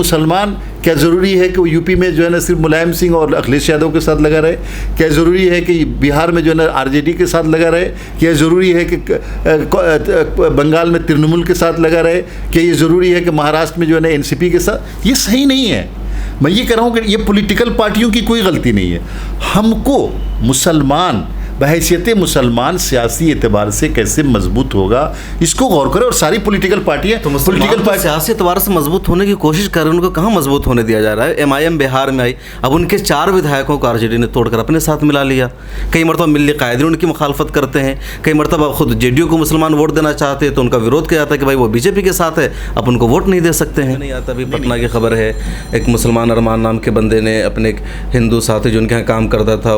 مسلمان کیا ضروری ہے کہ وہ یو پی میں جو ہے نا صرف ملائم سنگھ اور اکھلیش یادو کے ساتھ لگا رہے؟ کیا ضروری ہے کہ بہار میں جو ہے نا آر جے ڈی کے ساتھ لگا رہے؟ کیا ضروری ہے کہ بنگال میں ترنمول کے ساتھ لگا رہے؟ کیا یہ ضروری ہے کہ مہاراشٹر میں جو ہے نا این سی پی کے ساتھ؟ یہ صحیح نہیں ہے. میں یہ کہہ رہا ہوں کہ یہ پولیٹیکل پارٹیوں کی کوئی غلطی نہیں ہے. ہم کو مسلمان بحیثیت مسلمان سیاسی اعتبار سے کیسے مضبوط ہوگا اس کو غور کرے. اور ساری پولیٹیکل پارٹیاں سیاسی اعتبار سے مضبوط ہونے کی کوشش کر رہے ہیں, ان کو کہاں مضبوط ہونے دیا جا رہا ہے. ایم آئی ایم بہار میں آئی, اب ان کے 4 ودھایکوں کو آر جے ڈی نے توڑ کر اپنے ساتھ ملا لیا. کئی مرتبہ ملی قائدین ان کی مخالفت کرتے ہیں, کئی مرتبہ خود جے ڈی یو کو مسلمان ووٹ دینا چاہتے ہیں تو ان کا وروଧ کیا جاتا ہے کہ بھائی وہ بی جے پی کے ساتھ ہے, اب ان کو ووٹ نہیں دے سکتے ہیں. نہیں آتا. ابھی پٹنہ کی خبر ہے, ایک مسلمان ارمان نام کے بندے نے اپنے ایک ہندو ساتھی جو ان کے یہاں کام کرتا تھا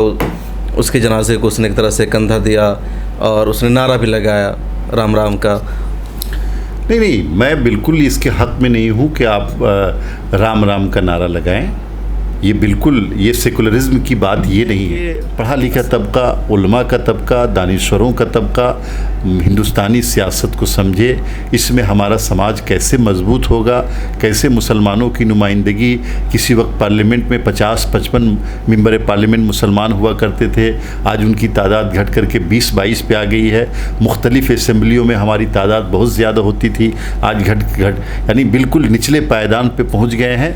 اس کے جنازے کو اس نے ایک طرح سے کندھا دیا اور اس نے نعرہ بھی لگایا رام رام کا. نہیں, میں بالکل اس کے حق میں نہیں ہوں کہ آپ رام رام کا نعرہ لگائیں. یہ بالکل یہ سیکولرزم کی بات یہ نہیں ہے. پڑھا لکھا طبقہ, علماء کا طبقہ, دانشوروں کا طبقہ ہندوستانی سیاست کو سمجھے. اس میں ہمارا سماج کیسے مضبوط ہوگا, کیسے مسلمانوں کی نمائندگی. کسی وقت پارلیمنٹ میں 50-55 ممبر پارلیمنٹ مسلمان ہوا کرتے تھے, آج ان کی تعداد گھٹ کر کے 20-22 پہ آ گئی ہے. مختلف اسمبلیوں میں ہماری تعداد بہت زیادہ ہوتی تھی, آج گھٹ یعنی بالکل نچلے پائیدان پہ پہنچ گئے ہیں.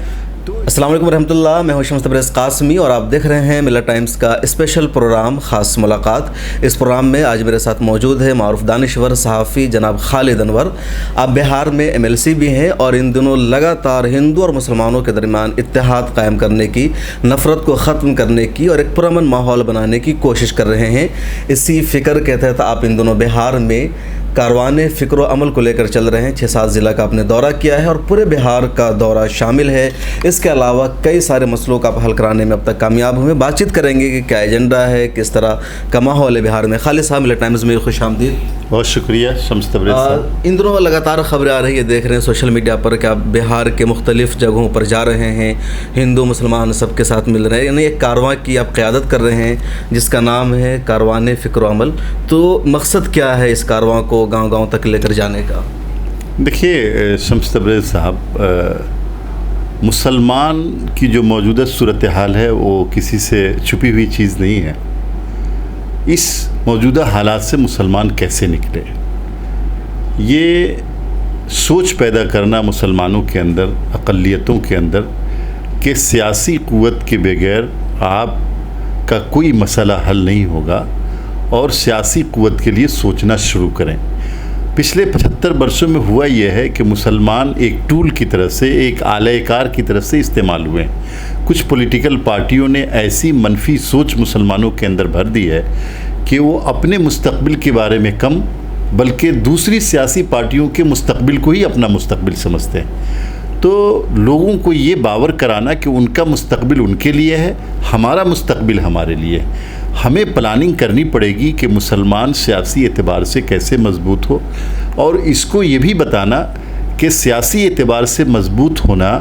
السلام علیکم ورحمۃ اللہ. میں ہوں شمس تبریز قاسمی اور آپ دیکھ رہے ہیں ملت ٹائمز کا اسپیشل پروگرام خاص ملاقات. اس پروگرام میں آج میرے ساتھ موجود ہے معروف دانشور صحافی جناب خالد انور. آپ بہار میں ایم ایل سی بھی ہیں اور ان دنوں لگاتار ہندو اور مسلمانوں کے درمیان اتحاد قائم کرنے کی, نفرت کو ختم کرنے کی اور ایک پرامن ماحول بنانے کی کوشش کر رہے ہیں. اسی فکر کے تحت آپ ان دنوں بہار میں کاروان فکر و عمل کو لے کر چل رہے ہیں. 6-7 ضلع کا آپ نے دورہ کیا ہے اور پورے بہار کا دورہ شامل ہے. اس کے علاوہ کئی سارے مسئلوں کا حل کرانے میں اب تک کامیاب ہوئے. بات چیت کریں گے کہ کیا ایجنڈا ہے, کس طرح کا ماحول ہے بہار میں. خالد صاحب, ملت ٹائمز میں خوش آمدید. بہت شکریہ شمس تبریز صاحب. ان دنوں لگاتار خبریں آ رہی ہے, دیکھ رہے ہیں سوشل میڈیا پر کہ آپ بہار کے مختلف جگہوں پر جا رہے ہیں, ہندو مسلمان سب کے ساتھ مل رہے ہیں, یعنی ایک کارواں کی آپ قیادت کر رہے ہیں جس کا نام ہے کاروان فکر و عمل. تو مقصد کیا ہے اس کارواں کو گاؤں گاؤں تک لے کر جانے کا؟ دیکھیے شمس تبریز صاحب, مسلمان کی جو موجودہ صورتحال ہے وہ کسی سے چھپی ہوئی چیز نہیں ہے. اس موجودہ حالات سے مسلمان کیسے نکلے, یہ سوچ پیدا کرنا مسلمانوں کے اندر, اقلیتوں کے اندر, کہ سیاسی قوت کے بغیر آپ کا کوئی مسئلہ حل نہیں ہوگا اور سیاسی قوت کے لیے سوچنا شروع کریں. پچھلے 75 برسوں میں ہوا یہ ہے کہ مسلمان ایک ٹول کی طرف سے, ایک آلہ کار کی طرف سے استعمال ہوئے ہیں. کچھ پولیٹیکل پارٹیوں نے ایسی منفی سوچ مسلمانوں کے اندر بھر دی ہے کہ وہ اپنے مستقبل کے بارے میں کم بلکہ دوسری سیاسی پارٹیوں کے مستقبل کو ہی اپنا مستقبل سمجھتے ہیں. تو لوگوں کو یہ باور کرانا کہ ان کا مستقبل ان کے لیے ہے, ہمارا مستقبل ہمارے لیے ہے. ہمیں پلاننگ کرنی پڑے گی کہ مسلمان سیاسی اعتبار سے کیسے مضبوط ہو, اور اس کو یہ بھی بتانا کہ سیاسی اعتبار سے مضبوط ہونا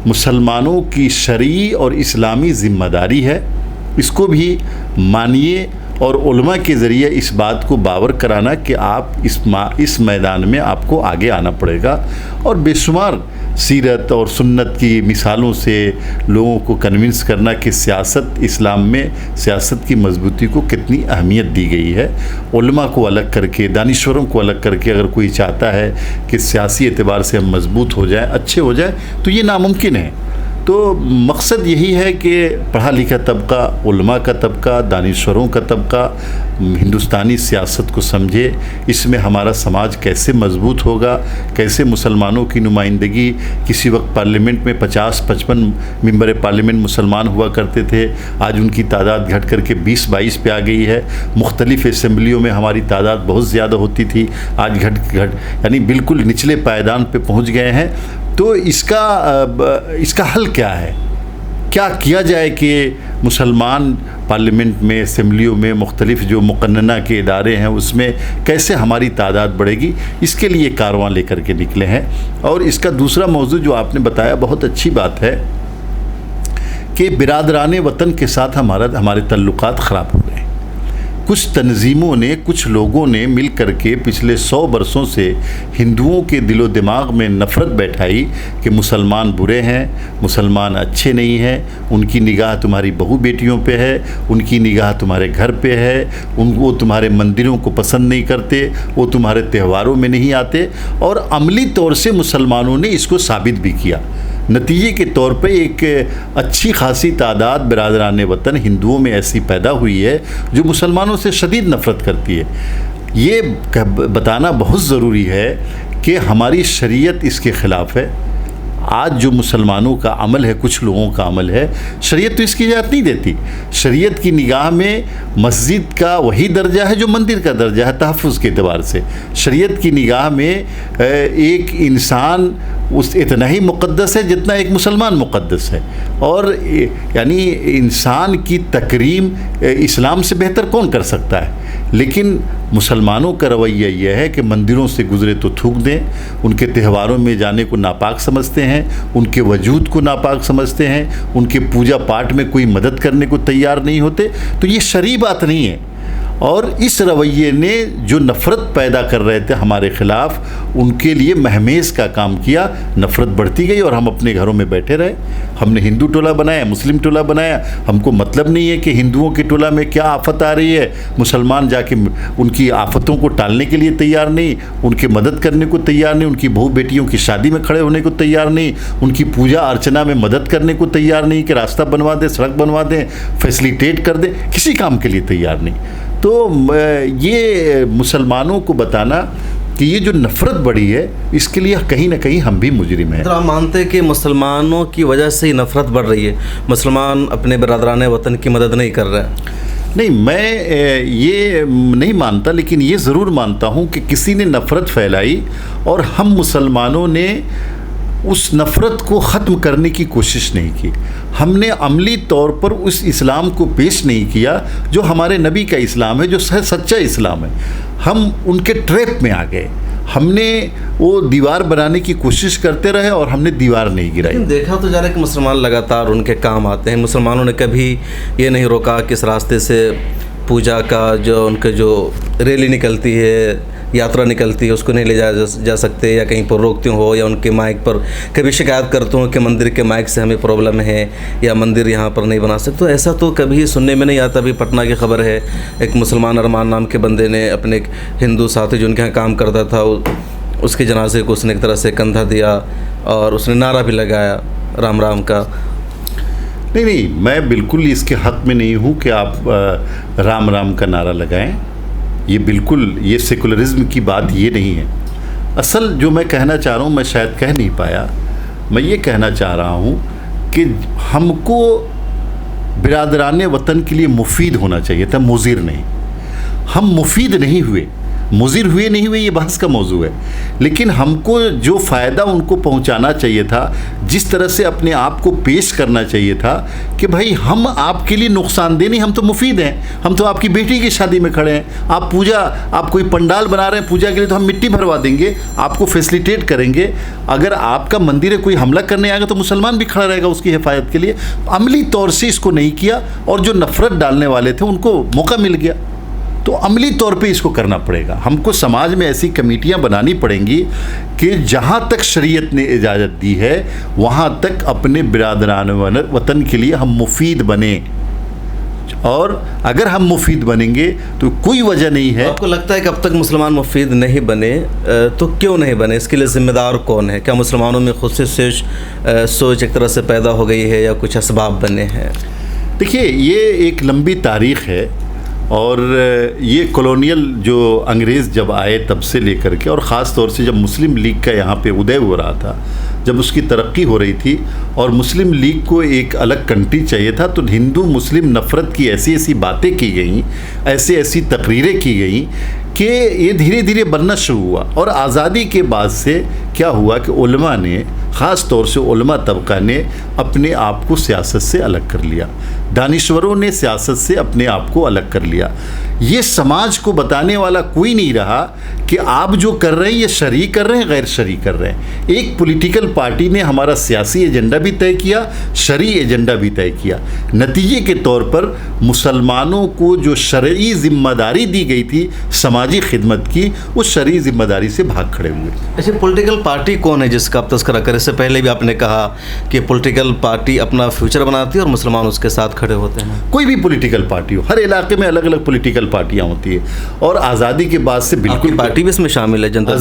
مسلمانوں کی شرعی اور اسلامی ذمہ داری ہے. اس کو بھی مانیے اور علماء کے ذریعے اس بات کو باور کرانا کہ آپ اس میدان میں آپ کو آگے آنا پڑے گا. اور بے شمار سیرت اور سنت کی مثالوں سے لوگوں کو کنونس کرنا کہ سیاست, اسلام میں سیاست کی مضبوطی کو کتنی اہمیت دی گئی ہے. علماء کو الگ کر کے, دانشوروں کو الگ کر کے اگر کوئی چاہتا ہے کہ سیاسی اعتبار سے ہم مضبوط ہو جائیں, اچھے ہو جائیں, تو یہ ناممکن ہے. تو مقصد یہی ہے کہ پڑھا لکھا طبقہ, علماء کا طبقہ, دانشوروں کا طبقہ ہندوستانی سیاست کو سمجھے. اس میں ہمارا سماج کیسے مضبوط ہوگا, کیسے مسلمانوں کی نمائندگی. کسی وقت پارلیمنٹ میں 50-55 ممبر پارلیمنٹ مسلمان ہوا کرتے تھے, آج ان کی تعداد گھٹ کر کے 20-22 پہ آ گئی ہے. مختلف اسمبلیوں میں ہماری تعداد بہت زیادہ ہوتی تھی, آج گھٹ یعنی بالکل نچلے پائیدان پہ پہنچ گئے ہیں. تو اس کا حل کیا ہے, کیا کیا جائے کہ مسلمان پارلیمنٹ میں, اسمبلیوں میں, مختلف جو مقننہ کے ادارے ہیں اس میں کیسے ہماری تعداد بڑھے گی. اس کے لیے کارواں لے کر کے نکلے ہیں. اور اس کا دوسرا موضوع جو آپ نے بتایا بہت اچھی بات ہے کہ برادران وطن کے ساتھ ہمارے تعلقات خراب ہو گئے. کچھ تنظیموں نے، کچھ لوگوں نے مل کر کے پچھلے 100 برسوں سے ہندوؤں کے دل و دماغ میں نفرت بیٹھائی کہ مسلمان برے ہیں، مسلمان اچھے نہیں ہیں، ان کی نگاہ تمہاری بہو بیٹیوں پہ ہے، ان کی نگاہ تمہارے گھر پہ ہے، وہ تمہارے مندروں کو پسند نہیں کرتے، وہ تمہارے تہواروں میں نہیں آتے، اور عملی طور سے مسلمانوں نے اس کو ثابت بھی کیا۔ نتیجے کے طور پہ ایک اچھی خاصی تعداد برادران وطن ہندوؤں میں ایسی پیدا ہوئی ہے جو مسلمانوں سے شدید نفرت کرتی ہے۔ یہ بتانا بہت ضروری ہے کہ ہماری شریعت اس کے خلاف ہے۔ آج جو مسلمانوں کا عمل ہے، کچھ لوگوں کا عمل ہے، شریعت تو اس کی اجازت نہیں دیتی۔ شریعت کی نگاہ میں مسجد کا وہی درجہ ہے جو مندر کا درجہ ہے تحفظ کے اعتبار سے۔ شریعت کی نگاہ میں ایک انسان اتنا ہی مقدس ہے جتنا ایک مسلمان مقدس ہے، اور یعنی انسان کی تکریم اسلام سے بہتر کون کر سکتا ہے؟ لیکن مسلمانوں کا رویہ یہ ہے کہ مندروں سے گزرے تو تھوک دیں، ان کے تہواروں میں جانے کو ناپاک سمجھتے ہیں، ان کے وجود کو ناپاک سمجھتے ہیں، ان کے پوجا پاٹ میں کوئی مدد کرنے کو تیار نہیں ہوتے۔ تو یہ شرعی بات نہیں ہے، اور اس رویے نے جو نفرت پیدا کر رہے تھے ہمارے خلاف، ان کے لیے مہمیز کا کام کیا۔ نفرت بڑھتی گئی اور ہم اپنے گھروں میں بیٹھے رہے۔ ہم نے ہندو ٹولہ بنایا، مسلم ٹولہ بنایا، ہم کو مطلب نہیں ہے کہ ہندوؤں کے ٹولہ میں کیا آفت آ رہی ہے، مسلمان جا کے ان کی آفتوں کو ٹالنے کے لیے تیار نہیں، ان کے مدد کرنے کو تیار نہیں، ان کی بہو بیٹیوں کی شادی میں کھڑے ہونے کو تیار نہیں، ان کی پوجا ارچنا میں مدد کرنے کو تیار نہیں کہ راستہ بنوا دیں، سڑک بنوا دیں، فیسلیٹیٹ کر دیں، کسی کام کے لیے تیار نہیں۔ تو یہ مسلمانوں کو بتانا کہ یہ جو نفرت بڑھی ہے، اس کے لیے کہیں نہ کہیں ہم بھی مجرم ہیں۔ آپ مانتے ہیں کہ مسلمانوں کی وجہ سے ہی نفرت بڑھ رہی ہے، مسلمان اپنے برادران وطن کی مدد نہیں کر رہے؟ نہیں، میں یہ نہیں مانتا، لیکن یہ ضرور مانتا ہوں کہ کسی نے نفرت پھیلائی اور ہم مسلمانوں نے اس نفرت کو ختم کرنے کی کوشش نہیں کی۔ ہم نے عملی طور پر اس اسلام کو پیش نہیں کیا جو ہمارے نبی کا اسلام ہے، جو سچا اسلام ہے۔ ہم ان کے ٹریپ میں آ گئے، ہم نے وہ دیوار بنانے کی کوشش کرتے رہے اور ہم نے دیوار نہیں گرائی۔ دیکھا تو جا رہا ہے کہ مسلمان لگاتار ان کے کام آتے ہیں، مسلمانوں نے کبھی یہ نہیں روکا کہ اس راستے سے پوجا کا جو ان کے جو ریلی نکلتی ہے، یاترا نکلتی ہے، اس کو نہیں لے جا سکتے، یا کہیں پر روکتے ہو، یا ان کے مائک پر کبھی شکایت کرتے ہوں کہ مندر کے مائک سے ہمیں پرابلم ہے، یا مندر یہاں پر نہیں بنا سکتے۔ تو ایسا تو کبھی سننے میں نہیں آتا۔ ابھی پٹنہ کی خبر ہے، ایک مسلمان ارمان نام کے بندے نے اپنے ایک ہندو ساتھی جو ان کے یہاں کام کرتا تھا، اس کے جنازے کو اس نے ایک طرح سے کندھا دیا اور اس نے نعرہ بھی لگایا رام رام کا۔ نہیں، میں بالکل اس کے حق میں نہیں ہوں کہ آپ رام رام کا نعرہ لگائیں۔ یہ بالکل، یہ سیکولرزم کی بات یہ نہیں ہے۔ اصل جو میں کہنا چاہ رہا ہوں، میں شاید کہہ نہیں پایا، میں یہ کہنا چاہ رہا ہوں کہ ہم کو برادران وطن کے لیے مفید ہونا چاہیے تھا، مضر نہیں۔ ہم مفید نہیں ہوئے، مضر ہوئے نہیں ہوئے، یہ بحث کا موضوع ہے، لیکن ہم کو جو فائدہ ان کو پہنچانا چاہیے تھا، جس طرح سے اپنے آپ کو پیش کرنا چاہیے تھا کہ بھائی ہم آپ کے لیے نقصان دہ نہیں، ہم تو مفید ہیں، ہم تو آپ کی بیٹی کی شادی میں کھڑے ہیں، آپ کوئی پنڈال بنا رہے ہیں پوجا کے لیے، تو ہم مٹی بھروا دیں گے، آپ کو فیسلیٹیٹ کریں گے۔ اگر آپ کا مندر ہے، کوئی حملہ کرنے آئے گا تو مسلمان بھی کھڑا رہے گا اس کی حفاظت کے لیے۔ عملی طور سے اس کو نہیں کیا، اور جو نفرت ڈالنے والے تھے ان کو موقع مل گیا۔ تو عملی طور پہ اس کو کرنا پڑے گا، ہم کو سماج میں ایسی کمیٹیاں بنانی پڑیں گی کہ جہاں تک شریعت نے اجازت دی ہے وہاں تک اپنے برادران وطن کے لیے ہم مفید بنیں، اور اگر ہم مفید بنیں گے تو کوئی وجہ نہیں ہے۔ آپ کو لگتا ہے کہ اب تک مسلمان مفید نہیں بنے، تو کیوں نہیں بنے؟ اس کے لیے ذمہ دار کون ہے؟ کیا مسلمانوں میں خود سے سوچ ایک طرح سے پیدا ہو گئی ہے، یا کچھ اسباب بنے ہیں؟ دیکھیے، یہ ایک لمبی تاریخ ہے، اور یہ کولونیل جو انگریز جب آئے تب سے لے کر کے، اور خاص طور سے جب مسلم لیگ کا یہاں پہ ادے ہو رہا تھا، جب اس کی ترقی ہو رہی تھی اور مسلم لیگ کو ایک الگ کنٹری چاہیے تھا، تو ہندو مسلم نفرت کی ایسی باتیں کی گئیں، ایسی تقریریں کی گئیں کہ یہ دھیرے دھیرے بننا شروع ہوا۔ اور آزادی کے بعد سے کیا ہوا کہ علماء نے، خاص طور سے علماء طبقہ نے اپنے آپ کو سیاست سے الگ کر لیا، دانشوروں نے سیاست سے اپنے آپ کو الگ کر لیا۔ یہ سماج کو بتانے والا کوئی نہیں رہا کہ آپ جو کر رہے ہیں یہ شرعی کر رہے ہیں غیر شرعی کر رہے ہیں. ایک پولیٹیکل پارٹی نے ہمارا سیاسی ایجنڈا بھی طے کیا, شرعی ایجنڈا بھی طے کیا. نتیجے کے طور پر مسلمانوں کو جو شرعی ذمہ داری دی گئی تھی سماجی خدمت کی, اس شرعی ذمہ داری سے بھاگ کھڑے ہوئے. اچھا, پولیٹیکل پارٹی کون ہے جس کا آپ تذکرہ کریں؟ اس سے پہلے بھی آپ نے کہا کہ پولیٹیکل پارٹی اپنا فیوچر بناتی ہے اور مسلمان اس کے ساتھ کھڑے ہوتے ہیں. کوئی بھی پولیٹیکل پارٹی ہو, ہر علاقے میں الگ الگ پولیٹیکل پارٹیاں ہوتی ہیں, اور آزادی کے بعد سے بالکل پارٹی بھی اس میں شامل ہے. جنتا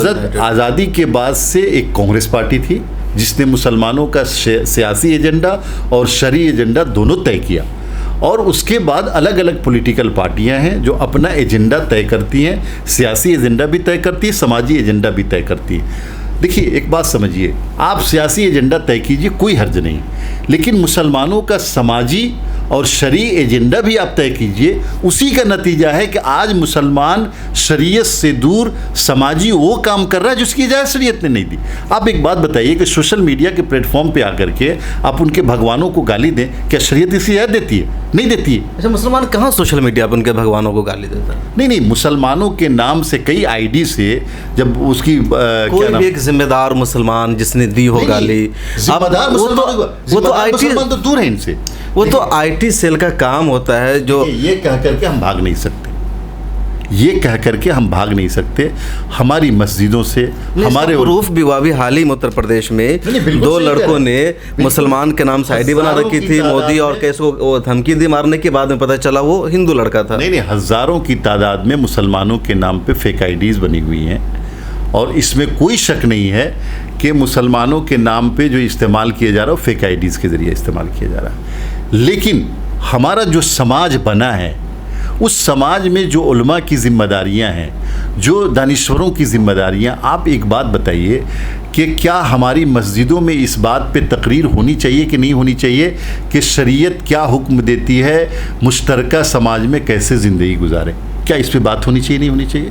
آزادی کے بعد سے ایک کانگریس پارٹی تھی جس نے مسلمانوں کا سیاسی ایجنڈا اور شرعی ایجنڈا دونوں طے کیا, اور اس کے بعد الگ الگ پولیٹیکل پارٹیاں ہیں جو اپنا ایجنڈا طے کرتی ہیں, سیاسی ایجنڈا بھی طے کرتی ہیں, سماجی ایجنڈا بھی طے کرتی ہیں. دیکھیے ایک بات سمجھیے, آپ سیاسی ایجنڈا طے کیجئے, کوئی حرج نہیں, لیکن مسلمانوں کا سماجی اور شرعی ایجنڈا بھی آپ طے کیجئے. اسی کا نتیجہ ہے کہ آج مسلمان شریعت سے دور سماجی وہ کام کر رہا ہے جس کی اجازت شریعت نے نہیں دی. آپ ایک بات بتائیے کہ سوشل میڈیا کے پلیٹ فارم پہ آ کر کے آپ ان کے بھگوانوں کو گالی دیں, کیا شریعت اس کی اجازت دیتی ہے؟ نہیں دیتی ہے. اچھا, مسلمان کہاں سوشل میڈیا پہ ان کے بھگوانوں کو گالی دیتا ہے؟ نہیں, مسلمانوں کے نام سے کئی آئی ڈی سے جب اس کی کوئی بھی ایک ذمہ دار مسلمان جس نے دی ہو گالی, ذمہ دار مسلمان تو دور ہیں ان سے. وہ تو آئی ٹی سیل کا کام ہوتا ہے جو یہ کہہ کر کے ہم بھاگ نہیں سکتے, یہ کہہ کر کے ہم بھاگ نہیں سکتے. ہماری مسجدوں سے ہمارے پروف بھی ہوا بھی حال ہی میں اتر پردیش میں 2 لڑکوں نے مسلمان کے نام سے آئی ڈی بنا رکھی تھی مودی, اور کیس کو دھمکی دی مارنے کے بعد میں پتہ چلا وہ ہندو لڑکا تھا. نہیں, ہزاروں کی تعداد میں مسلمانوں کے نام پہ فیک آئی ڈیز بنی ہوئی ہیں, اور اس میں کوئی شک نہیں ہے کہ مسلمانوں کے نام پہ جو استعمال کیا جا رہا ہے فیک آئی ڈیز کے ذریعے استعمال کیا جا رہا ہے. لیکن ہمارا جو سماج بنا ہے, اس سماج میں جو علماء کی ذمہ داریاں ہیں, جو دانشوروں کی ذمہ داریاں, آپ ایک بات بتائیے کہ کیا ہماری مسجدوں میں اس بات پہ تقریر ہونی چاہیے کہ نہیں ہونی چاہیے کہ شریعت کیا حکم دیتی ہے مشترکہ سماج میں کیسے زندگی گزاریں؟ کیا اس پہ بات ہونی چاہیے نہیں ہونی چاہیے؟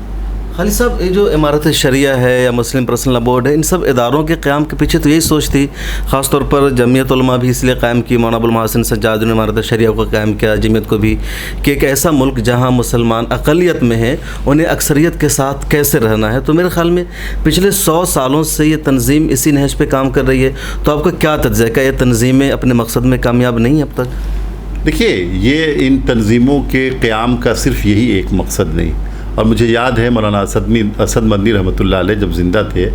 خالد صاحب, یہ جو امارت شریعہ ہے یا مسلم پرسنل لا بورڈ ہے, ان سب اداروں کے قیام کے پیچھے تو یہی سوچ تھی, خاص طور پر جمعیت علماء بھی اس لیے قائم کی, مولانا ابوالمحسن سجاد نے امارت شریعہ کو قائم کیا, جمعیت کو بھی, کہ ایک ایسا ملک جہاں مسلمان اقلیت میں ہیں انہیں اکثریت کے ساتھ کیسے رہنا ہے. تو میرے خیال میں پچھلے 100 سالوں سے یہ تنظیم اسی نہج پہ کام کر رہی ہے. تو آپ کا کیا تجزیہ ہے, یہ تنظیمیں اپنے مقصد میں کامیاب نہیں ہیں اب تک؟ دیکھیے, یہ ان تنظیموں کے قیام کا صرف یہی ایک مقصد نہیں, اور مجھے یاد ہے مولانا اسد مدنی رحمۃ اللہ علیہ جب زندہ تھے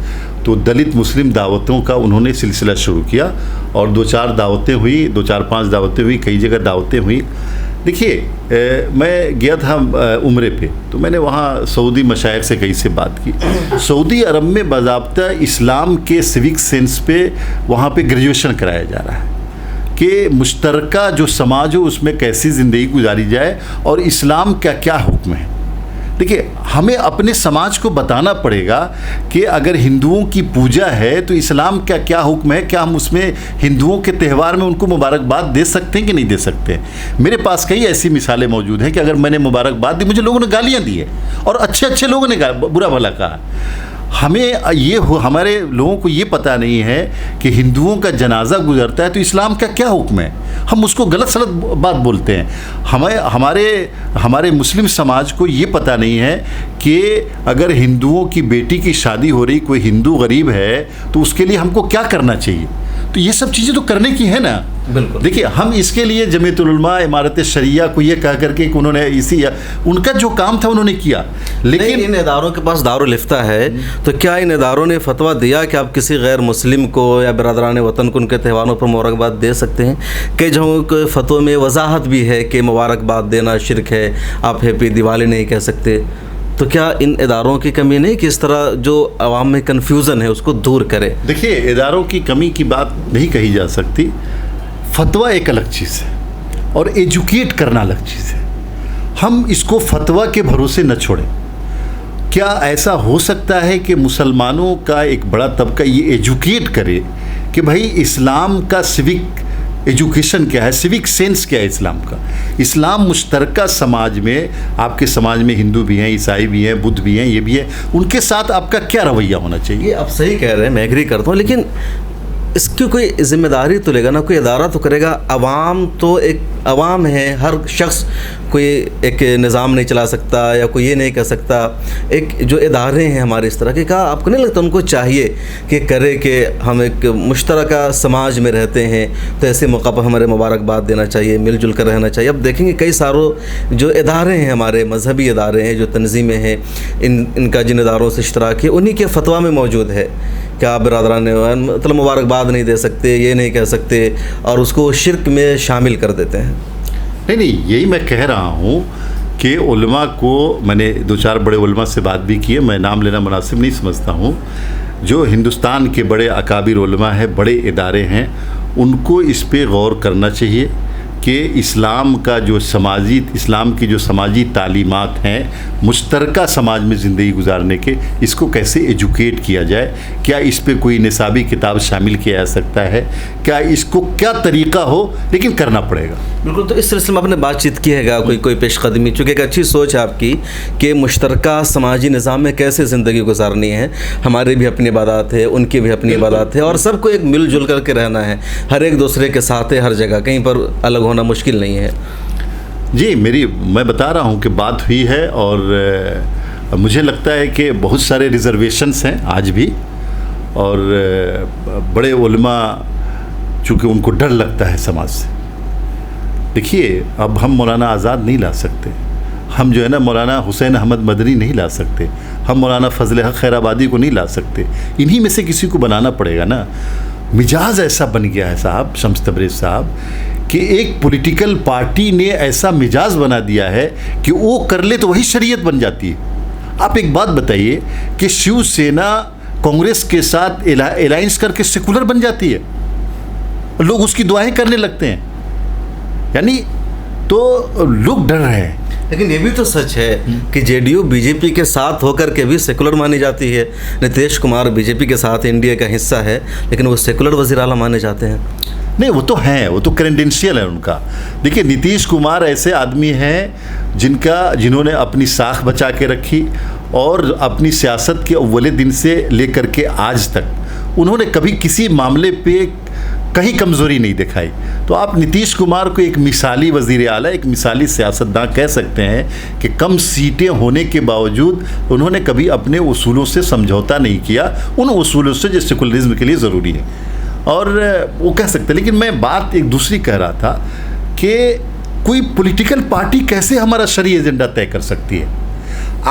تو دلت مسلم دعوتوں کا انہوں نے سلسلہ شروع کیا, اور 2-4 دعوتیں ہوئی, 2-4-5 دعوتیں ہوئی, کئی جگہ دعوتیں ہوئی. دیکھیے, میں گیا تھا عمرے پہ, تو میں نے وہاں سعودی مشائخ سے کئی سے بات کی. سعودی عرب میں باضابطہ اسلام کے سیوک سینس پہ وہاں پہ گریجویشن کرایا جا رہا ہے کہ مشترکہ جو سماج ہو اس میں کیسی زندگی گزاری جائے اور اسلام کا کیا حکم ہے. دیکھیے, ہمیں اپنے سماج کو بتانا پڑے گا کہ اگر ہندوؤں کی پوجا ہے تو اسلام کا کیا حکم ہے, کیا ہم اس میں ہندوؤں کے تہوار میں ان کو مبارکباد دے سکتے ہیں کہ نہیں دے سکتے. میرے پاس کئی ایسی مثالیں موجود ہیں کہ اگر میں نے مبارکباد دی, مجھے لوگوں نے گالیاں دی ہیں, اور اچھے لوگوں نے برا بھلا کہا. ہمارے لوگوں کو یہ پتہ نہیں ہے کہ ہندوؤں کا جنازہ گزرتا ہے تو اسلام کا کیا حکم ہے. ہم اس کو غلط سلط بات بولتے ہیں. ہمارے مسلم سماج کو یہ پتہ نہیں ہے کہ اگر ہندوؤں کی بیٹی کی شادی ہو رہی, کوئی ہندو غریب ہے, تو اس کے لیے ہم کو کیا کرنا چاہیے. تو یہ سب چیزیں تو کرنے کی ہے نا. بالکل. دیکھیے, ہم اس کے لیے جمعیت العلماء امارت شریعہ کو یہ کہہ کر کے کہ انہوں نے ان کا جو کام تھا انہوں نے کیا, لیکن ان اداروں کے پاس دارالفتہ ہے, تو کیا ان اداروں نے فتویٰ دیا کہ آپ کسی غیر مسلم کو یا برادران وطن کو ان کے تہواروں پر مبارکباد دے سکتے ہیں؟ کئی جگہوں کے فتوے میں وضاحت بھی ہے کہ مبارکباد دینا شرک ہے, آپ ہیپی دیوالی نہیں کہہ سکتے. تو کیا ان اداروں کی کمی نہیں کہ اس طرح جو عوام میں کنفیوژن ہے اس کو دور کرے؟ دیکھیے, اداروں کی کمی کی بات نہیں کہی جا سکتی. فتویٰ ایک الگ چیز ہے اور ایجوکیٹ کرنا الگ چیز ہے. ہم اس کو فتویٰ کے بھروسے نہ چھوڑیں. کیا ایسا ہو سکتا ہے کہ مسلمانوں کا ایک بڑا طبقہ یہ ایجوکیٹ کرے کہ بھائی اسلام کا سیوک ایجوکیشن کیا ہے, سیوک سینس کیا ہے اسلام کا. اسلام مشترکہ سماج میں, آپ کے سماج میں ہندو بھی ہیں, عیسائی بھی ہیں, بدھ بھی ہیں, یہ بھی ہے, ان کے ساتھ آپ کا کیا رویہ ہونا چاہیے. یہ آپ صحیح کہہ رہے ہیں, میں ایگری کرتا ہوں, لیکن اس کی کوئی ذمہ داری تو لے گا نا, کوئی ادارہ تو کرے گا. عوام تو ایک عوام ہے, ہر شخص کوئی ایک نظام نہیں چلا سکتا یا کوئی یہ نہیں کہہ سکتا. ایک جو ادارے ہیں ہمارے اس طرح کے, کہا آپ کو نہیں لگتا ان کو چاہیے کہ کرے کہ ہم ایک مشترکہ سماج میں رہتے ہیں تو ایسے موقع پر ہمارے مبارکباد دینا چاہیے, مل جل کر رہنا چاہیے. اب دیکھیں گے کئی ساروں جو ادارے ہیں ہمارے مذہبی ادارے ہیں, جو تنظیمیں ہیں, ان کا جن اداروں سے اشتراک ہے انہی کے فتویٰ میں موجود ہے کہ آپ برادران مطلب مبارکباد نہیں دے سکتے, یہ نہیں کہہ سکتے, اور اس کو شرک میں شامل کر دیتے ہیں. نہیں, یہی میں کہہ رہا ہوں کہ علماء کو, میں نے 2-4 بڑے علماء سے بات بھی کی ہے, میں نام لینا مناسب نہیں سمجھتا ہوں, جو ہندوستان کے بڑے اکابر علماء ہیں, بڑے ادارے ہیں, ان کو اس پہ غور کرنا چاہیے کہ اسلام کی جو سماجی تعلیمات ہیں مشترکہ سماج میں زندگی گزارنے کے, اس کو کیسے ایجوکیٹ کیا جائے. کیا اس پہ کوئی نصابی کتاب شامل کیا جا سکتا ہے, کیا اس کو کیا طریقہ ہو, لیکن کرنا پڑے گا. بالکل. تو اس سلسلے میں آپ نے بات چیت کی ہے گا کوئی پیش قدمی, چونکہ ایک اچھی سوچ ہے آپ کی کہ مشترکہ سماجی نظام میں کیسے زندگی گزارنی ہے. ہماری بھی اپنی عبادات ہے, ان کی بھی اپنی عبادات ہے, اور سب کو ایک مل جل کر کے رہنا ہے, ہر ایک دوسرے کے ساتھ ہے, ہر جگہ کہیں پر الگ ہونا مشکل نہیں ہے. جی, میں بتا رہا ہوں کہ بات ہوئی ہے, اور مجھے لگتا ہے کہ بہت سارے ریزرویشنس ہیں آج بھی, اور بڑے علماء چونکہ ان کو ڈر لگتا ہے سماج سے. دیکھیے, اب ہم مولانا آزاد نہیں لا سکتے, ہم جو ہے نا مولانا حسین احمد مدنی نہیں لا سکتے, ہم مولانا فضل حق خیر آبادی کو نہیں لا سکتے. انہی میں سے کسی کو بنانا پڑے گا نا. مزاج ایسا بن گیا ہے صاحب, شمس تبریز صاحب, کہ ایک پولیٹیکل پارٹی نے ایسا مزاج بنا دیا ہے کہ وہ کر لے تو وہی شریعت بن جاتی ہے. آپ ایک بات بتائیے کہ شیو سینا کانگریس کے ساتھ الائنس کر کے سیکولر بن جاتی ہے, لوگ اس کی دعائیں کرنے لگتے ہیں, یعنی تو لوگ ڈر رہے ہیں. لیکن یہ بھی تو سچ ہے کہ J D U B J P کے ساتھ ہو کر کے بھی سیکولر مانی جاتی ہے. Nitish Kumar be J P کے ساتھ این ڈی اے کا حصہ ہے, لیکن وہ سیکولر وزیر اعلیٰ مانے جاتے ہیں. نہیں, وہ تو ہیں, وہ تو کریڈینشیل ہے ان کا. دیکھیے, نتیش کمار ایسے آدمی ہیں جنہوں نے اپنی ساکھ بچا کے رکھی, اور اپنی سیاست کے اول دن سے لے کر کے آج تک انہوں نے کبھی کسی معاملے پہ کہیں کمزوری نہیں دکھائی. تو آپ نتیش کمار کو ایک مثالی وزیر اعلیٰ, ایک مثالی سیاستداں کہہ سکتے ہیں کہ کم سیٹیں ہونے کے باوجود انہوں نے کبھی اپنے اصولوں سے سمجھوتا نہیں کیا, ان اصولوں سے جو سیکولرزم کے لیے ضروری ہے, اور وہ کہہ سکتے. لیکن میں بات ایک دوسری کہہ رہا تھا کہ کوئی پولیٹیکل پارٹی کیسے ہمارا شرعی ایجنڈا طے کر سکتی ہے.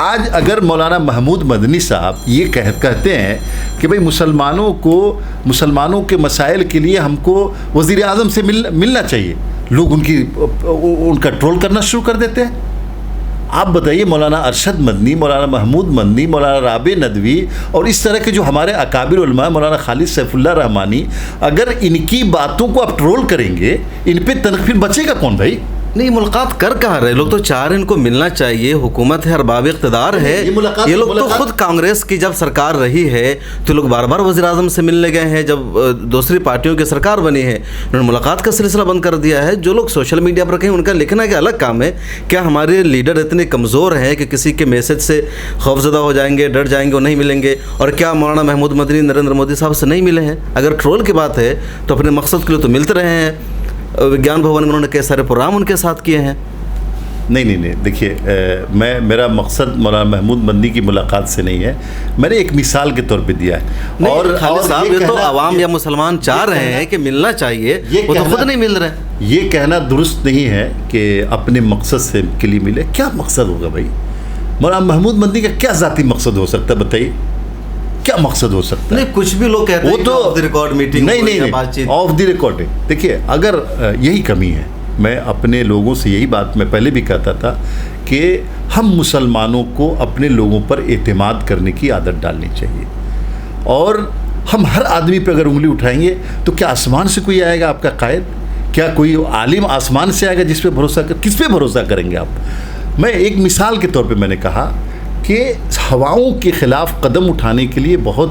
آج اگر مولانا محمود مدنی صاحب یہ کہتے ہیں کہ بھئی مسلمانوں کے مسائل کے لیے ہم کو وزیر اعظم سے ملنا چاہیے, لوگ ان کا ٹرول کرنا شروع کر دیتے ہیں. آپ بتائیے, مولانا ارشد مدنی, مولانا محمود مدنی, مولانا رابع ندوی اور اس طرح کے جو ہمارے اکابر علماء, مولانا خالد سیف اللہ رحمانی, اگر ان کی باتوں کو آپ ٹرول کریں گے, ان پہ تنقید بچے گا کون بھائی؟ نہیں, ملاقات کر کہاں رہے لوگ, تو چاہ رہے ان کو ملنا چاہیے, حکومت ہے, ارباب اقتدار ہے. یہ لوگ تو خود کانگریس کی جب سرکار رہی ہے تو لوگ بار بار وزیر اعظم سے ملنے گئے ہیں. جب دوسری پارٹیوں کی سرکار بنی ہے انہوں نے ملاقات کا سلسلہ بند کر دیا ہے. جو لوگ سوشل میڈیا پر کہیں ان کا لکھنا کہ الگ کام ہے. کیا ہمارے لیڈر اتنے کمزور ہیں کہ کسی کے میسج سے خوفزدہ ہو جائیں گے, ڈر جائیں گے, وہ نہیں ملیں گے؟ اور کیا مولانا محمود مدنی نریندر مودی صاحب سے نہیں ملے ہیں؟ اگر ٹرول کی بات ہے تو اپنے مقصد کے لیے تو ملتے رہے ہیں. وگیان بھون میں انہوں نے کئی سارے پروگرام ان کے ساتھ کیے ہیں. نہیں, دیکھیے, میرا مقصد مولانا محمود مدنی کی ملاقات سے نہیں ہے, میں نے ایک مثال کے طور پہ دیا ہے. اور صاحب, یہ تو عوام یا مسلمان چاہ رہے ہیں کہ ملنا چاہیے, وہ تو خود نہیں مل رہے. یہ کہنا درست نہیں ہے کہ اپنے مقصد سے کے لیے ملے. کیا مقصد ہوگا بھائی؟ مولانا محمود مدنی کا کیا ذاتی مقصد ہو سکتا ہے بتائیے؟ کیا مقصد ہو سکتا ہے؟ نہیں, کچھ بھی لوگ کہتے ہیں وہ تو آف دی ریکارڈ میٹنگ. نہیں, آف دی ریکارڈ. دیکھیے, اگر یہی کمی ہے, میں اپنے لوگوں سے یہی بات میں پہلے بھی کہتا تھا کہ ہم مسلمانوں کو اپنے لوگوں پر اعتماد کرنے کی عادت ڈالنی چاہیے, اور ہم ہر آدمی پہ اگر انگلی اٹھائیں گے تو کیا آسمان سے کوئی آئے گا آپ کا قائد؟ کیا کوئی عالم آسمان سے آئے گا جس پہ بھروسہ کس پہ بھروسہ کریں گے آپ؟ میں ایک مثال کے طور پہ میں نے کہا کہ ہواؤں کے خلاف قدم اٹھانے کے لیے بہت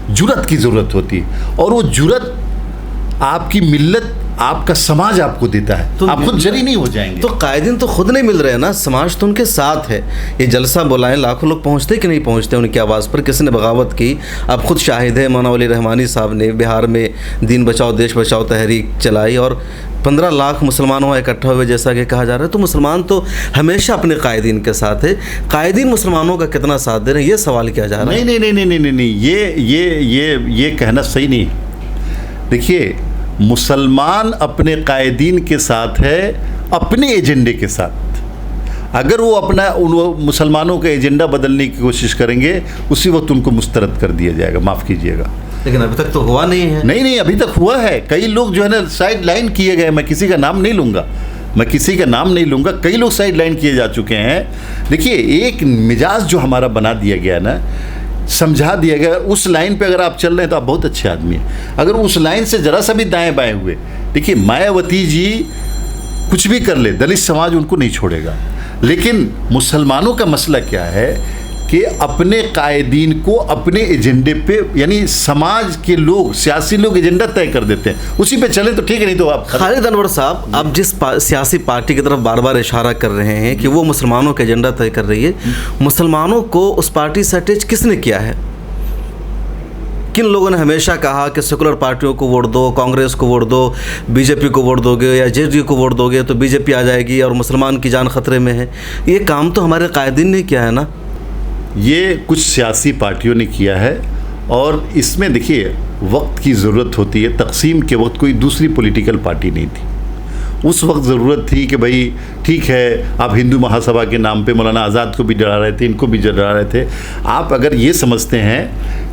جرأت کی ضرورت ہوتی ہے, اور وہ جرأت آپ کی ملت، آپ کا سماج آپ کو دیتا ہے، تو آپ خود جری نہیں ہو جائیں گے. تو قائدین تو خود نہیں مل رہے ہیں نا، سماج تو ان کے ساتھ ہے. یہ جلسہ بلائیں، لاکھوں لوگ پہنچتے کہ نہیں پہنچتے ان کی آواز پر؟ کسی نے بغاوت کی، آپ خود شاہد ہے، مولانا ولی رحمانی صاحب نے بہار میں دین بچاؤ دیش بچاؤ تحریک چلائی اور 15 لاکھ مسلمان وہاں اکٹھا ہوئے جیسا کہ کہا جا رہا ہے. تو مسلمان تو ہمیشہ اپنے قائدین کے ساتھ ہے. قائدین مسلمانوں کا کتنا ساتھ دے رہے ہیں، یہ سوال کیا جا رہا ہے. نہیں، یہ کہنا صحیح نہیں. دیکھیے، مسلمان اپنے قائدین کے ساتھ ہے اپنے ایجنڈے کے ساتھ. اگر وہ اپنا مسلمانوں کا ایجنڈا بدلنے کی کوشش کریں گے، اسی وقت ان کو مسترد کر دیا جائے گا. معاف کیجیے گا، لیکن ابھی تک تو ہوا نہیں ہے. نہیں، ابھی تک ہوا ہے. کئی لوگ جو ہے نا سائڈ لائن کیے گئے. میں کسی کا نام نہیں لوں گا. کئی لوگ سائڈ لائن کیے جا چکے ہیں. دیکھیے، ایک مزاج جو ہمارا بنا دیا گیا نا، سمجھا دیا گیا، اس لائن پہ اگر آپ چل رہے ہیں تو آپ بہت اچھے آدمی ہیں. اگر اس لائن سے ذرا سا بھی دائیں بائیں ہوئے، دیکھیے مایاوتی جی کچھ بھی کر لے، دلت سماج ان کو نہیں چھوڑے گا. لیکن مسلمانوں کا مسئلہ کیا ہے کہ اپنے قائدین کو اپنے ایجنڈے پہ، یعنی سماج کے لوگ، سیاسی لوگ ایجنڈا طے کر دیتے ہیں، اسی پہ چلیں تو ٹھیک ہے، نہیں تو آپ. خالد انور صاحب، آپ جس سیاسی پارٹی کی طرف بار بار اشارہ کر رہے ہیں کہ وہ مسلمانوں کا ایجنڈا طے کر رہی ہے، مسلمانوں کو اس پارٹی سے اٹیچ کس نے کیا ہے؟ کن لوگوں نے ہمیشہ کہا کہ سیکولر پارٹیوں کو ووٹ دو، کانگریس کو ووٹ دو، بی جے پی کو ووٹ دو گے یا جے ڈی یو کو ووٹ دو گے تو بی جے پی آ جائے گی اور مسلمان کی جان خطرے میں ہے؟ یہ کام تو ہمارے قائدین نے کیا ہے نا. یہ کچھ سیاسی پارٹیوں نے کیا ہے، اور اس میں دیکھیے وقت کی ضرورت ہوتی ہے. تقسیم کے وقت کوئی دوسری پولیٹیکل پارٹی نہیں تھی. اس وقت ضرورت تھی کہ بھائی ٹھیک ہے، آپ ہندو مہاسبھا کے نام پہ مولانا آزاد کو بھی ڈرا رہے تھے، ان کو بھی ڈرا رہے تھے. آپ اگر یہ سمجھتے ہیں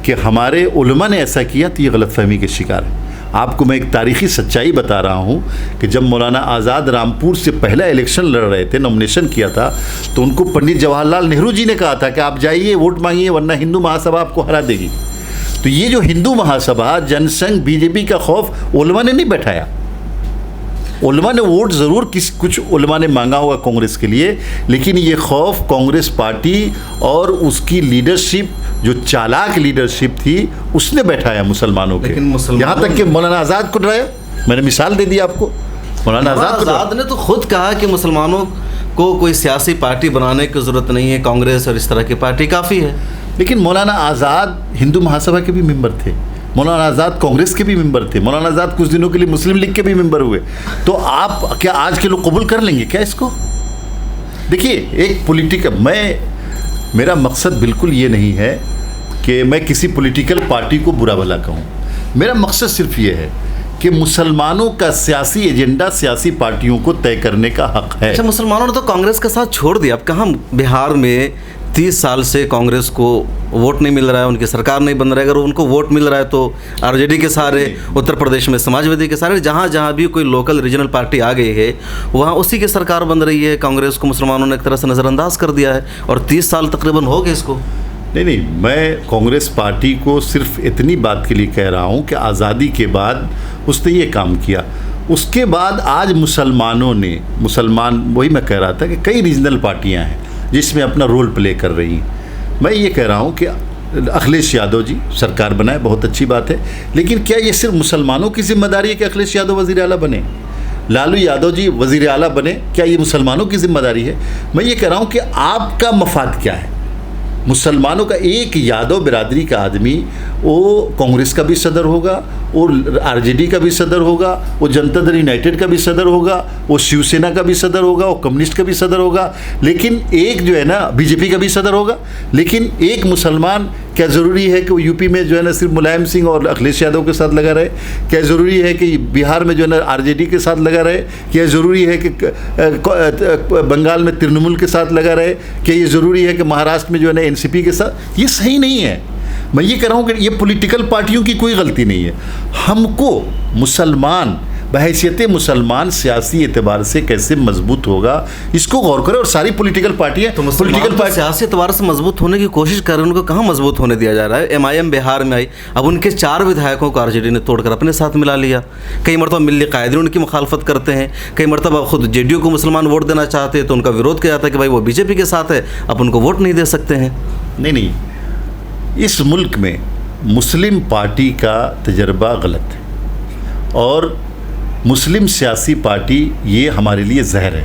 کہ ہمارے علماء نے ایسا کیا تو یہ غلط فہمی کے شکار ہے. آپ کو میں ایک تاریخی سچائی بتا رہا ہوں کہ جب مولانا آزاد رامپور سے پہلا الیکشن لڑ رہے تھے، نامنیشن کیا تھا، تو ان کو پنڈت جواہر لال نہرو جی نے کہا تھا کہ آپ جائیے ووٹ مانگیے ورنہ ہندو مہاسبھا آپ کو ہرا دے گی. تو یہ جو ہندو مہاسبھا، جن سنگھ، بی جے پی کا خوف علماء نے نہیں بیٹھایا. علماء نے ووٹ ضرور کچھ علماء نے مانگا ہوگا کانگریس کے لیے، لیکن یہ خوف کانگریس پارٹی اور اس کی لیڈرشپ، جو چالاک لیڈرشپ تھی، اس نے بیٹھایا مسلمانوں کے. یہاں تک کہ مولانا آزاد کو ڈرایا. میں نے مثال دے دی آپ کو. مولانا آزاد نے تو خود کہا کہ مسلمانوں کو کوئی سیاسی پارٹی بنانے کی ضرورت نہیں ہے، کانگریس اور اس طرح کی پارٹی کافی ہے. لیکن مولانا آزاد ہندو مہاسبھا کے بھی ممبر تھے، مولانا آزاد کانگریس کے بھی ممبر تھے، مولانا آزاد کچھ دنوں کے لیے مسلم لیگ کے بھی ممبر ہوئے. تو آپ کیا آج کے لوگ قبول کر لیں گے کیا اس کو؟ دیکھیے، ایک پولیٹیکل، میرا مقصد بالکل یہ نہیں ہے کہ میں کسی پولیٹیکل پارٹی کو برا بھلا کہوں. میرا مقصد صرف یہ ہے کہ مسلمانوں کا سیاسی ایجنڈا سیاسی پارٹیوں کو طے کرنے کا حق ہے. اچھا، مسلمانوں نے تو کانگریس کا ساتھ چھوڑ دیا. اب کہاں بہار میں 30 سال سے کانگریس کو ووٹ نہیں مل رہا ہے، ان کی سرکار نہیں بن رہا ہے. اگر ان کو ووٹ مل رہا ہے تو آر جے ڈی کے سارے، اتر پردیش میں سماجوادی کے سارے، جہاں بھی کوئی لوکل ریجنل پارٹی آ گئی ہے وہاں اسی کی سرکار بن رہی ہے. کانگریس کو مسلمانوں نے ایک طرح سے نظر انداز کر دیا ہے اور 30 سال تقریباً ہو گئے اس کو. نہیں، میں کانگریس پارٹی کو صرف اتنی بات کے لیے کہہ رہا ہوں کہ آزادی کے بعد اس نے یہ کام کیا. اس کے بعد آج وہی میں کہہ رہا تھا کہ کئی ریجنل پارٹیاں ہیں جس میں اپنا رول پلے کر رہی ہیں. میں یہ کہہ رہا ہوں کہ اکھلیش یادو جی سرکار بنائے، بہت اچھی بات ہے، لیکن کیا یہ صرف مسلمانوں کی ذمہ داری ہے کہ اکھلیش یادو وزیر اعلیٰ بنے؟ لالو یادو جی وزیر اعلیٰ بنے، کیا یہ مسلمانوں کی ذمہ داری ہے؟ میں یہ کہہ رہا ہوں کہ آپ کا مفاد کیا ہے؟ مسلمانوں کا ایک یادو برادری کا آدمی وہ کانگریس کا بھی صدر ہوگا، وہ آر جے ڈی کا بھی صدر ہوگا، وہ جنتا دل یونائٹڈ کا بھی صدر ہوگا، وہ شیو سینا کا بھی صدر ہوگا، وہ کمیونسٹ کا بھی صدر ہوگا، لیکن ایک جو ہے نا بی جے پی کا بھی صدر ہوگا. لیکن ایک مسلمان کیا ضروری ہے کہ وہ یو پی میں جو ہے نا صرف ملائم سنگھ اور اکھلیش یادو کے ساتھ لگا رہے؟ کیا ضروری ہے کہ بہار میں جو ہے نا آر جے ڈی کے ساتھ لگا رہے؟ کیا ضروری ہے کہ بنگال میں ترنمول کے ساتھ لگا رہے؟ کیا یہ ضروری ہے کہ مہاراشٹر میں جو ہے نا این سی پی کے ساتھ؟ یہ صحیح نہیں ہے. میں یہ کہہ رہا ہوں کہ یہ پولیٹیکل پارٹیوں کی کوئی غلطی نہیں ہے. ہم کو مسلمان بحیثیت مسلمان سیاسی اعتبار سے کیسے مضبوط ہوگا اس کو غور کرے. اور ساری پولیٹیکل پارٹیاں سیاسی اعتبار سے مضبوط ہونے کی کوشش کر رہے ہیں، ان کو کہاں مضبوط ہونے دیا جا رہا ہے. ایم آئی ایم بہار میں آئی، اب ان کے 4 ودھایکوں کو آر جے ڈی نے توڑ کر اپنے ساتھ ملا لیا. کئی مرتبہ ملی قائدین ان کی مخالفت کرتے ہیں، کئی مرتبہ خود جے ڈی یو کو مسلمان ووٹ دینا چاہتے ہیں تو ان کا وروଧ کیا جاتا ہے کہ بھائی وہ بی جے پی کے ساتھ ہے، اب ان کو ووٹ نہیں دے سکتے ہیں. نہیں، اس ملک میں مسلم پارٹی کا تجربہ غلط ہے اور مسلم سیاسی پارٹی یہ ہمارے لیے زہر ہے.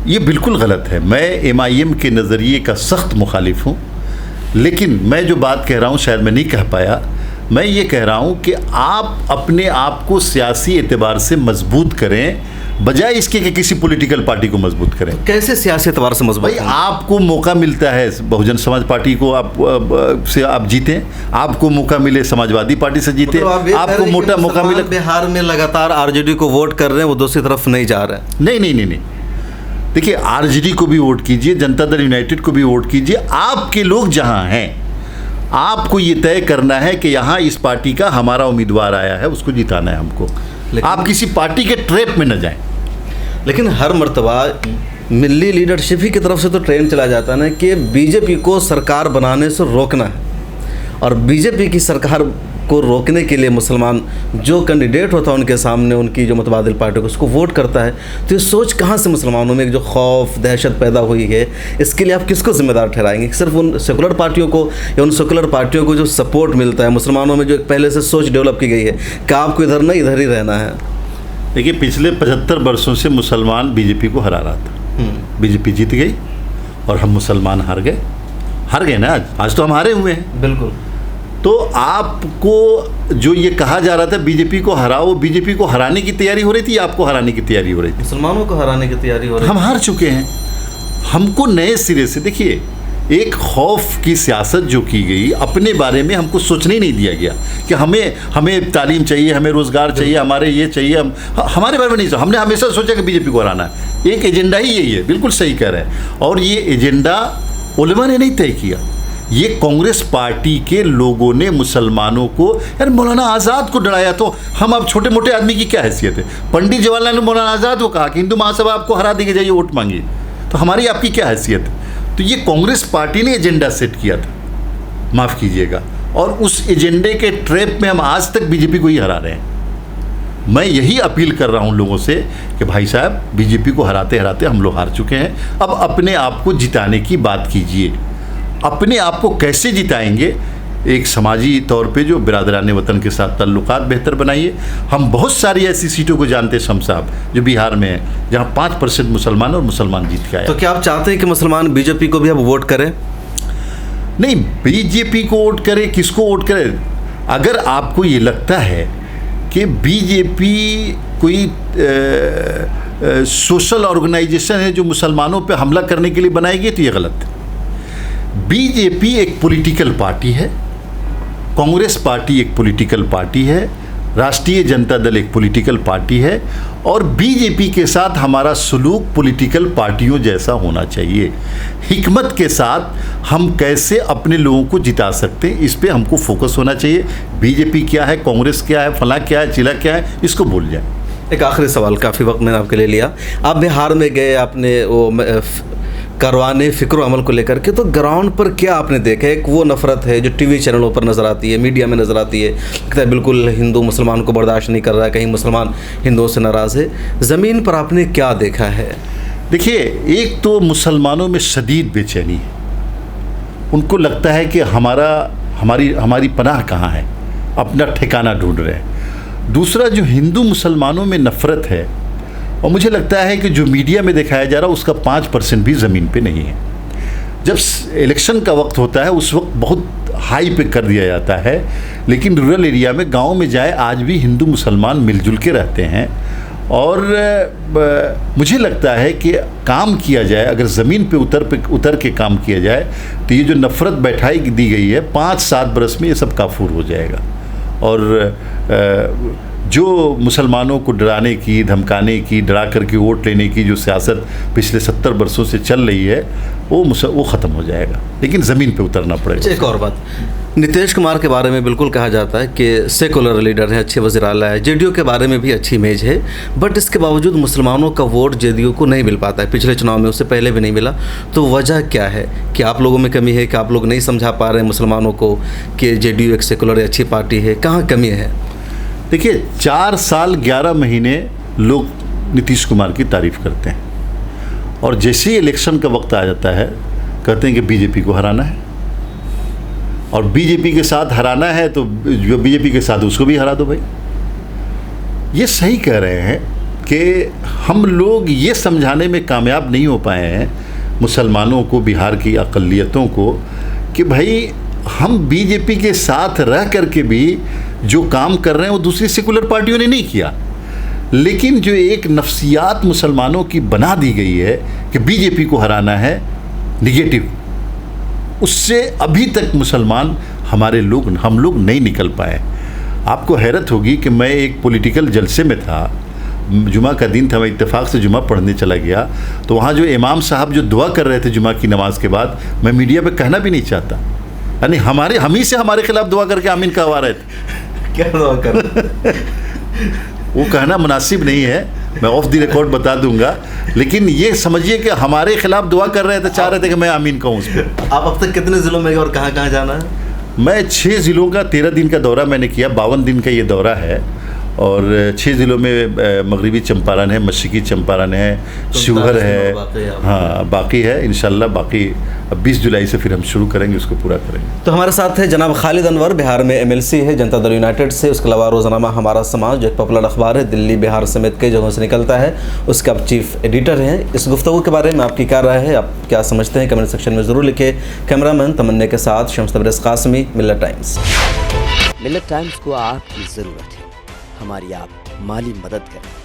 یہ بالکل غلط ہے. میں MIM کے نظریے کا سخت مخالف ہوں، لیکن میں جو بات کہہ رہا ہوں شاید میں نہیں کہہ پایا. میں یہ کہہ رہا ہوں کہ آپ اپنے آپ کو سیاسی اعتبار سے مضبوط کریں بجائے اس کے کہ کسی پولیٹیکل پارٹی کو مضبوط کریں. کیسے سیاسی اعتبار سے مضبوط بھائی آپ کو موقع ملتا ہے بہوجن سماج پارٹی کو آپ جیتیں، آپ کو موقع ملے سماجوادی پارٹی سے جیتے، آپ کو موقع ملے. بہار میں لگاتار RJD کو ووٹ کر رہے ہیں، وہ دوسری طرف نہیں جا رہے ہیں. نہیں دیکھیے RJD کو بھی ووٹ کیجئے، جنتا دل یونائٹڈ کو بھی ووٹ کیجئے. آپ کے لوگ جہاں ہیں آپ کو یہ طے کرنا ہے کہ یہاں اس پارٹی کا ہمارا امیدوار آیا ہے، اس کو جتانا ہے ہم کو. آپ کسی پارٹی کے ٹریپ میں نہ جائیں. لیکن ہر مرتبہ ملی لیڈرشپ ہی کی طرف سے تو ٹرین چلا جاتا ہے نا کہ BJP کو سرکار بنانے سے روکنا ہے، اور BJP کی سرکار کو روکنے کے لیے مسلمان جو کینڈیڈیٹ ہوتا ہے ان کے سامنے، ان کی جو متبادل پارٹی کو اس کو ووٹ کرتا ہے. تو یہ سوچ کہاں سے مسلمانوں میں ایک جو خوف دہشت پیدا ہوئی ہے، اس کے لیے آپ کس کو ذمہ دار ٹھہرائیں گے؟ صرف ان سیکولر پارٹیوں کو یا ان سیکولر پارٹیوں کو جو سپورٹ ملتا ہے مسلمانوں میں، جو ایک پہلے سے سوچ ڈیولپ کی گئی ہے کہ آپ کو ادھر نہیں ادھر ہی رہنا ہے؟ دیکھیے پچھلے 75 برسوں سے مسلمان BJP کو ہرا رہا تھا. BJP جیت گئی اور ہم مسلمان ہار گئے نا. آج تو ہم ہارے ہوئے ہیں. بالکل. تو آپ کو جو یہ کہا جا رہا تھا BJP کو ہراؤ، BJP کو ہرانے کی تیاری ہو رہی تھی یا آپ کو ہرانے کی تیاری ہو رہی تھی؟ مسلمانوں کو ہرانے کی تیاری ہو رہی ہے. ہم ہار چکے ہیں. ہم کو نئے سرے سے دیکھیے ایک خوف کی سیاست جو کی گئی، اپنے بارے میں ہم کو سوچنے نہیں دیا گیا کہ ہمیں تعلیم چاہیے، ہمیں روزگار چاہیے، ہمارے یہ چاہیے. ہمارے بارے میں نہیں سوچا. ہم نے ہمیشہ سوچا کہ BJP کو ہرانا ہے. ایک ایجنڈا ہی یہی ہے. بالکل صحیح کہہ رہے ہیں. اور یہ ایجنڈا علماء نے نہیں طے کیا، یہ کانگریس پارٹی کے لوگوں نے مسلمانوں کو. یار مولانا آزاد کو ڈرایا تو ہم اب چھوٹے موٹے آدمی کی کیا حیثیت ہے؟ پنڈت جواہر لال نے مولانا آزاد کو کہا کہ ہندو مہاسبھا آپ کو ہرا دے کے جائیے ووٹ مانگیے. تو ہماری آپ کی کیا حیثیت ہے؟ تو یہ کانگریس پارٹی نے ایجنڈا سیٹ کیا تھا، معاف کیجیے گا، اور اس ایجنڈے کے ٹریپ میں ہم آج تک BJP کو ہی ہرا رہے ہیں. میں یہی اپیل کر رہا ہوں لوگوں سے کہ بھائی صاحب BJP کو ہراتے ہراتے ہم لوگ ہار چکے ہیں. اب اپنے آپ کو جتانے کی بات کیجیے. اپنے آپ کو کیسے جتائیں گے؟ ایک سماجی طور پہ جو برادران وطن کے ساتھ تعلقات بہتر بنائیے. ہم بہت ساری ایسی سیٹوں کو جانتے ہیں شم صاحب جو بہار میں ہیں جہاں 5% مسلمان اور مسلمان جیت کے آئے. تو کیا آپ چاہتے ہیں کہ مسلمان BJP کو بھی اب ووٹ کریں؟ نہیں، BJP کو ووٹ کرے، کس کو ووٹ کرے؟ اگر آپ کو یہ لگتا ہے کہ BJP کوئی سوشل آرگنائزیشن ہے جو مسلمانوں پہ حملہ کرنے کے لیے بنائی گئی تو یہ غلط ہے. BJP ایک پولیٹیکل پارٹی ہے، کانگریس پارٹی ایک پولیٹیکل پارٹی ہے، راشٹریہ جنتا دل ایک پولیٹیکل پارٹی ہے، اور BJP کے ساتھ ہمارا سلوک پولیٹیکل پارٹیوں جیسا ہونا چاہیے. حکمت کے ساتھ ہم کیسے اپنے لوگوں کو جتا سکتے ہیں اس پہ ہم کو فوکس ہونا چاہیے. BJP کیا ہے، کانگریس کیا ہے، فلاں کیا ہے، چلا کیا ہے، اس کو بھول جائیں. ایک آخری سوال، کافی وقت میں نے آپ کے لے لیا. آپ بہار میں گئے، آپ نے وہ کاروانے فکر و عمل کو لے کر کے، تو گراؤنڈ پر کیا آپ نے دیکھا؟ ایک وہ نفرت ہے جو TV چینلوں پر نظر آتی ہے، میڈیا میں نظر آتی ہے، کہتا ہے بالکل ہندو مسلمان کو برداشت نہیں کر رہا ہے، کہیں مسلمان ہندوؤں سے ناراض ہے. زمین پر آپ نے کیا دیکھا ہے؟ دیکھیے ایک تو مسلمانوں میں شدید بے چینی ہے. ان کو لگتا ہے کہ ہماری پناہ کہاں ہے، اپنا ٹھکانہ ڈھونڈ رہے ہیں. دوسرا جو ہندو مسلمانوں میں نفرت ہے، اور مجھے لگتا ہے کہ جو میڈیا میں دکھایا جا رہا اس کا 5% بھی زمین پہ نہیں ہے. جب الیکشن کا وقت ہوتا ہے اس وقت بہت ہائی پہ کر دیا جاتا ہے، لیکن رورل ایریا میں گاؤں میں جائے آج بھی ہندو مسلمان مل جل کے رہتے ہیں. اور مجھے لگتا ہے کہ کام کیا جائے، اگر زمین پہ اتر کے کام کیا جائے تو یہ جو نفرت بیٹھائی دی گئی ہے 5-7 برس میں یہ سب کافور ہو جائے گا. اور جو مسلمانوں کو ڈرانے کی، دھمکانے کی، ڈرا کر کے ووٹ لینے کی جو سیاست پچھلے 70 برسوں سے چل رہی ہے وہ ختم ہو جائے گا، لیکن زمین پہ اترنا پڑے گا. ایک اور بات، نتیش کمار کے بارے میں بالکل کہا جاتا ہے کہ سیکولر لیڈر ہے، اچھے وزیر اعلیٰ ہے، JDU کے بارے میں بھی اچھی امیج ہے، بٹ اس کے باوجود مسلمانوں کا ووٹ JDU کو نہیں مل پاتا ہے. پچھلے چناؤ میں اس سے پہلے بھی نہیں ملا. تو وجہ کیا ہے؟ کہ آپ لوگوں میں کمی ہے، کہ آپ لوگ نہیں سمجھا پا رہے ہیں مسلمانوں کو کہ JDU ایک سیکولر اچھی پارٹی ہے؟ کہاں کمی ہے؟ دیکھیے 4 سال 11 مہینے لوگ نتیش کمار کی تعریف کرتے ہیں، اور جیسے ہی الیکشن کا وقت آ جاتا ہے کہتے ہیں کہ BJP کو ہرانا ہے، اور BJP کے ساتھ ہرانا ہے تو جو BJP کے ساتھ اس کو بھی ہرا دو بھائی. یہ صحیح کہہ رہے ہیں کہ ہم لوگ یہ سمجھانے میں کامیاب نہیں ہو پائے ہیں مسلمانوں کو، بہار کی اقلیتوں کو، کہ بھائی ہم بی جے پی کے ساتھ رہ کر کے بھی جو کام کر رہے ہیں وہ دوسری سیکولر پارٹیوں نے نہیں کیا، لیکن جو ایک نفسیات مسلمانوں کی بنا دی گئی ہے کہ بی جے پی کو ہرانا ہے نگیٹو، اس سے ابھی تک مسلمان ہم لوگ نہیں نکل پائے۔ آپ کو حیرت ہوگی کہ میں ایک پولیٹیکل جلسے میں تھا، جمعہ کا دن تھا، میں اتفاق سے جمعہ پڑھنے چلا گیا، تو وہاں جو امام صاحب جو دعا کر رہے تھے جمعہ کی نماز کے بعد، میں میڈیا پہ کہنا بھی نہیں چاہتا، یعنی ہم ہی سے ہمارے خلاف دعا کر کے آمین کہوا رہے تھے۔ کیا دعا کر وہ کہنا مناسب نہیں ہے، میں آف دی ریکارڈ بتا دوں گا، لیکن یہ سمجھیے کہ ہمارے خلاف دعا کر رہے تھے، چاہ رہے تھے کہ میں آمین کہوں اس پہ۔ آپ اب تک کتنے ضلعوں میں گئے اور کہاں کہاں جانا ہے؟ میں 6 ضلعوں کا 13 دن کا دورہ میں نے کیا، 52 دن کا یہ دورہ ہے، اور 6 ضلعوں میں مغربی چمپارن ہے، مشرقی چمپارن ہے، شیوہر ہے، ہاں باقی ہے انشاءاللہ، باقی اب 20 جولائی سے پھر ہم شروع کریں گے، اس کو پورا کریں گے۔ تو ہمارے ساتھ ہے جناب خالد انور، بہار میں MLC ہے جنتا دل یونائٹڈ سے، اس کے علاوہ روزنامہ ہمارا سماج جو ایک پاپولر اخبار ہے، دلی بہار سمیت کئی جگہوں سے نکلتا ہے، اس کے آپ چیف ایڈیٹر ہیں۔ اس گفتگو کے بارے میں آپ کی کیا رائے ہے، آپ کیا سمجھتے ہیں، کمنٹ سیکشن میں ضرور لکھیں۔ کیمرہ مین تمنا کے ساتھ شمس تبریز قاسمی، ملت ٹائمز۔ ملت ٹائمز کو آپ کی ضرورت ہے، ہماری آپ مالی مدد کریں۔